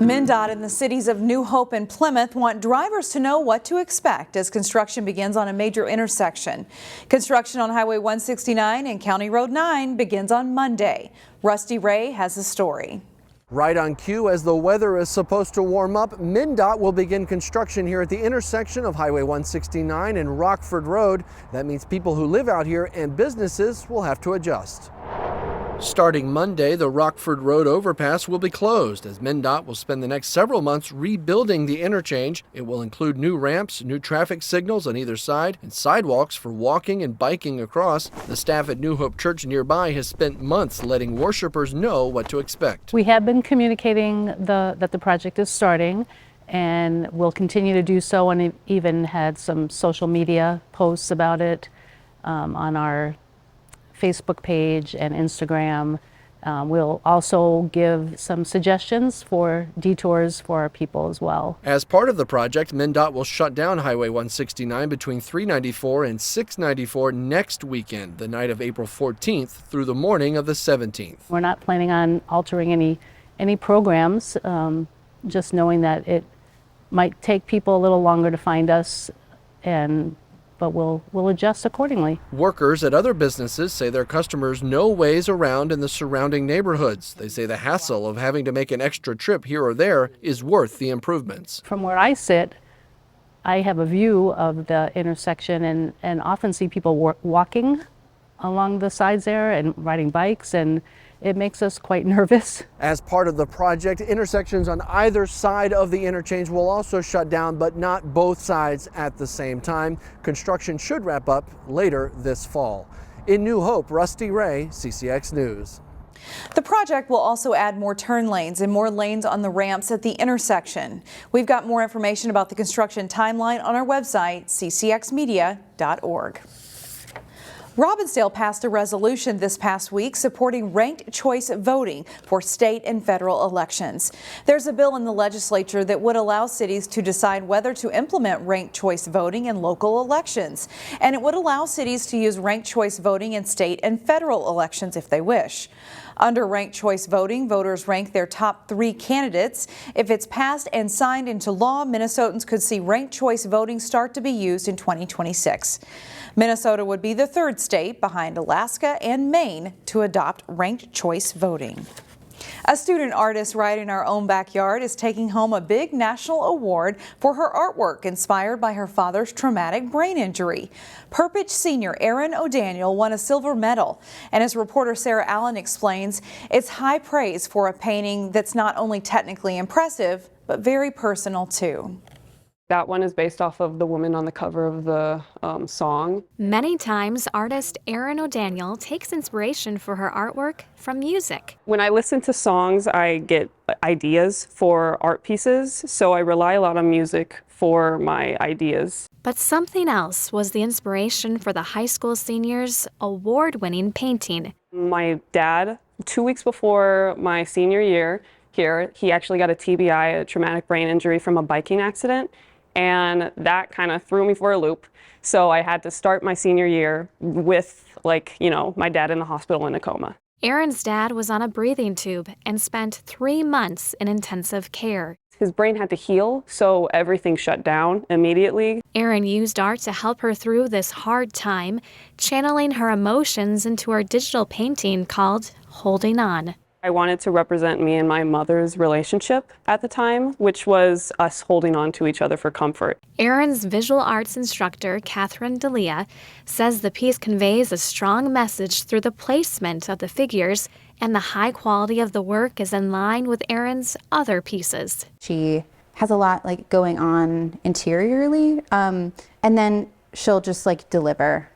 MnDOT and the cities of New Hope and Plymouth want drivers to know what to expect as construction begins on a major intersection. Construction on Highway 169 and County Road 9 begins on Monday. Rusty Ray has the story. Right on cue, as the weather is supposed to warm up, MnDOT will begin construction here at the intersection of Highway 169 and Rockford Road. That means people who live out here and businesses will have to adjust. Starting Monday, the Rockford Road overpass will be closed as MnDOT will spend the next several months rebuilding the interchange. It will include new ramps, new traffic signals on either side, and sidewalks for walking and biking across. The staff at New Hope Church nearby has spent months letting worshipers know what to expect. We have been communicating that the project is starting, and we'll continue to do so, and even had some social media posts about it on our Facebook page and Instagram. We'll also give some suggestions for detours for our people as well. As part of the project, MnDOT will shut down Highway 169 between 394 and 694 next weekend, the night of April 14th through the morning of the 17th. We're not planning on altering any programs, just knowing that it might take people a little longer to find us, but we'll adjust accordingly. Workers at other businesses say their customers know ways around in the surrounding neighborhoods. They say the hassle of having to make an extra trip here or there is worth the improvements. From where I sit, I have a view of the intersection and often see people walking along the sides there and riding bikes, and it makes us quite nervous. As part of the project, intersections on either side of the interchange will also shut down, but not both sides at the same time. Construction should wrap up later this fall. In New Hope, Rusty Ray, CCX News. The project will also add more turn lanes and more lanes on the ramps at the intersection. We've got more information about the construction timeline on our website, ccxmedia.org. Robbinsdale passed a resolution this past week supporting ranked choice voting for state and federal elections. There's a bill in the legislature that would allow cities to decide whether to implement ranked choice voting in local elections. And it would allow cities to use ranked choice voting in state and federal elections if they wish. Under ranked choice voting, voters rank their top 3 candidates. If it's passed and signed into law, Minnesotans could see ranked choice voting start to be used in 2026. Minnesota would be the 3rd state behind Alaska and Maine to adopt ranked choice voting. A student artist right in our own backyard is taking home a big national award for her artwork inspired by her father's traumatic brain injury. Perpich senior Aaron O'Daniel won a silver medal, and as reporter Sarah Allen explains, it's high praise for a painting that's not only technically impressive, but very personal too. That one is based off of the woman on the cover of the song. Many times, artist Erin O'Daniel takes inspiration for her artwork from music. When I listen to songs, I get ideas for art pieces, so I rely a lot on music for my ideas. But something else was the inspiration for the high school senior's award-winning painting. My dad, 2 weeks before my senior year here, he actually got a TBI, a traumatic brain injury from a biking accident. And that kind of threw me for a loop. So I had to start my senior year with, my dad in the hospital in a coma. Aaron's dad was on a breathing tube and spent 3 months in intensive care. His brain had to heal, so everything shut down immediately. Aaron used art to help her through this hard time, channeling her emotions into her digital painting called Holding On. I wanted to represent me and my mother's relationship at the time, which was us holding on to each other for comfort. Aaron's visual arts instructor, Catherine D'Elia, says the piece conveys a strong message through the placement of the figures, and the high quality of the work is in line with Aaron's other pieces. She has a lot going on interiorly, and then she'll just deliver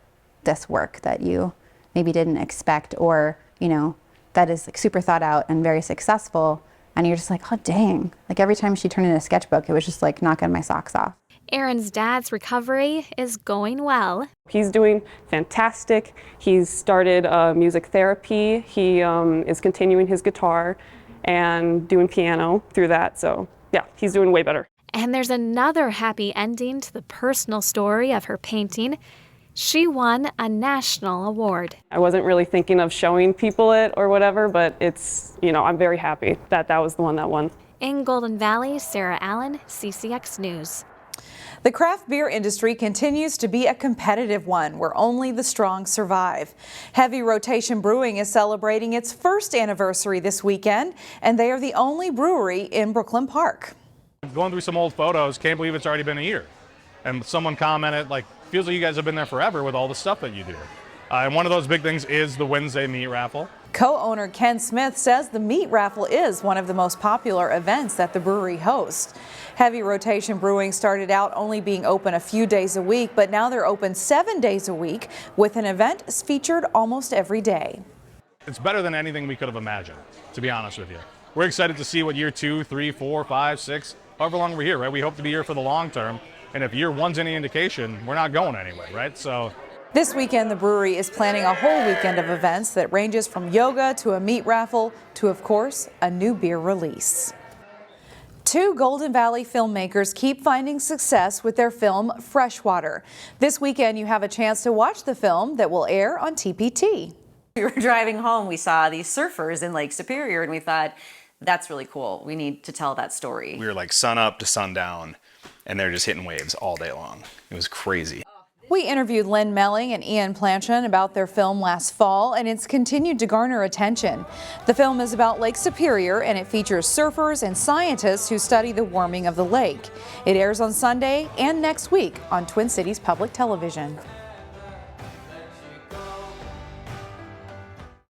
this work that you maybe didn't expect, or that is super thought out and very successful, and you're just oh dang, every time she turned in a sketchbook, it was just knocking my socks off. Aaron's dad's recovery is going well. He's doing fantastic. He's started music therapy. He is continuing his guitar and doing piano through that, so yeah, he's doing way better. And there's another happy ending to the personal story of her painting. She won a national award. I wasn't really thinking of showing people it or whatever, but it's, I'm very happy that that was the one that won. In Golden Valley, Sarah Allen, CCX News. The craft beer industry continues to be a competitive one where only the strong survive. Heavy Rotation Brewing is celebrating its first anniversary this weekend, and they are the only brewery in Brooklyn Park. Going through some old photos, can't believe it's already been a year. And someone commented, like, feels like you guys have been there forever with all the stuff that you do. And one of those big things is the Wednesday meat raffle. Co-owner Ken Smith says the meat raffle is one of the most popular events that the brewery hosts. Heavy Rotation Brewing started out only being open a few days a week, but now they're open 7 days a week with an event featured almost every day. It's better than anything we could have imagined, to be honest with you. We're excited to see what year 2, 3, 4, 5, 6, however long we're here, right? We hope to be here for the long term. And if year 1's any indication, we're not going anywhere, right? So this weekend, the brewery is planning a whole weekend of events that ranges from yoga to a meat raffle to, of course, a new beer release. 2 Golden Valley filmmakers keep finding success with their film Freshwater. This weekend, you have a chance to watch the film that will air on TPT. We were driving home, we saw these surfers in Lake Superior, and we thought, that's really cool. We need to tell that story. We were like sun up to sundown, and they're just hitting waves all day long. It was crazy. We interviewed Lynn Melling and Ian Planchon about their film last fall, and it's continued to garner attention. The film is about Lake Superior, and it features surfers and scientists who study the warming of the lake. It airs on Sunday and next week on Twin Cities Public Television.